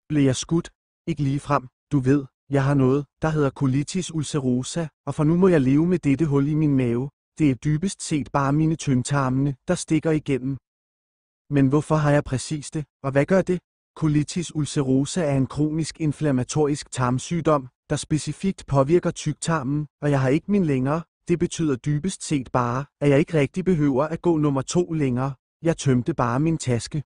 Blev jeg skudt? Ikke ligefrem. Du ved, jeg har noget, der hedder colitis ulcerosa, og for nu må jeg leve med dette hul i min mave. Det er dybest set bare mine tyndtarmene, der stikker igennem. Men hvorfor har jeg præcis det, og hvad gør det? Colitis ulcerosa er en kronisk inflammatorisk tarmsygdom, der specifikt påvirker tyktarmen, og jeg har ikke min længere. Det betyder dybest set bare, at jeg ikke rigtig behøver at gå nummer 2 længere. Jeg tømte bare min taske.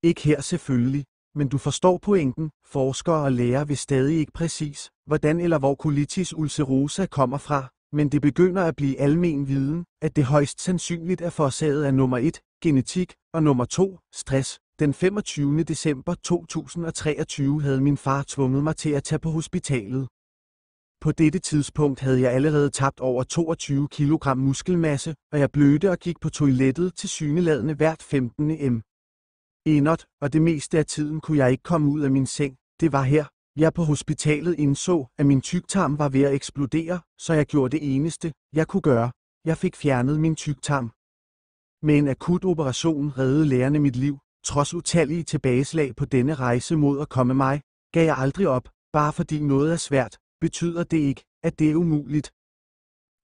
Ikke her selvfølgelig, men du forstår pointen. Forskere og læger ved stadig ikke præcis, hvordan eller hvor colitis ulcerosa kommer fra, men det begynder at blive almen viden, at det højst sandsynligt er forårsaget af nummer 1, genetik, og nummer 2, stress. Den 25. december 2023 havde min far tvunget mig til at tage på hospitalet. På dette tidspunkt havde jeg allerede tabt over 22 kg muskelmasse, og jeg blødte og gik på toilettet tilsyneladende hvert 15. Enert, og det meste af tiden kunne jeg ikke komme ud af min seng. Det var her, jeg på hospitalet indså, at min tyktarm var ved at eksplodere, så jeg gjorde det eneste, jeg kunne gøre. Jeg fik fjernet min tyktarm. Med en akut operation reddede lægerne mit liv. Trods utallige tilbageslag på denne rejse mod at komme mig, gav jeg aldrig op. Bare fordi noget er svært, betyder det ikke, at det er umuligt.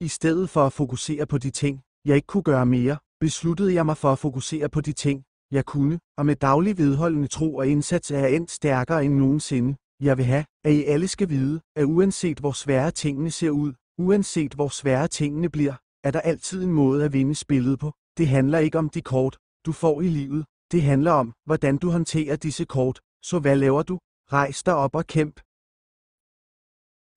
I stedet for at fokusere på de ting, jeg ikke kunne gøre mere, besluttede jeg mig for at fokusere på de ting, jeg kunne, og med daglig vedholdende tro og indsats er jeg endt stærkere end nogensinde. Jeg vil have, at I alle skal vide, at uanset hvor svære tingene ser ud, uanset hvor svære tingene bliver, er der altid en måde at vinde spillet på. Det handler ikke om de kort, du får i livet. Det handler om, hvordan du håndterer disse kort. Så hvad laver du? Rejs dig op og kæmp.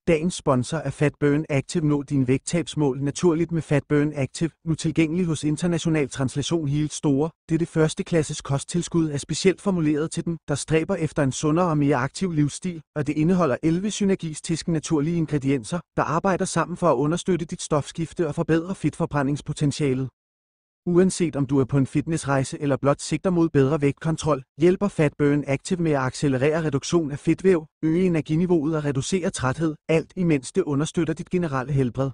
Dagens sponsor er FatBurn Active. Nå din vægttabsmål naturligt med FatBurn Active, nu tilgængelig hos International Translation Helt Store. Dette førsteklasses kosttilskud er specielt formuleret til den, der stræber efter en sundere og mere aktiv livsstil, og det indeholder 11 synergistiske naturlige ingredienser, der arbejder sammen for at understøtte dit stofskifte og forbedre fedtforbrændingspotentialet. Uanset om du er på en fitnessrejse eller blot sigter mod bedre vægtkontrol, hjælper FatBurn Active med at accelerere reduktion af fedtvæv, øge energiniveauet og reducere træthed, alt imens det understøtter dit generelle helbred.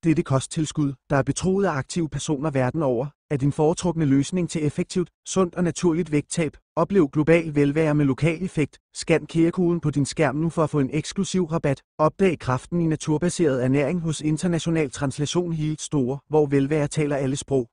Dette kosttilskud, der er betroet af aktive personer verden over, er din foretrukne løsning til effektivt, sundt og naturligt vægttab. Oplev global velvære med lokal effekt. Scan QR-koden på din skærm nu for at få en eksklusiv rabat. Opdag kraften i naturbaseret ernæring hos International Translation Helt Store, hvor velvære taler alle sprog.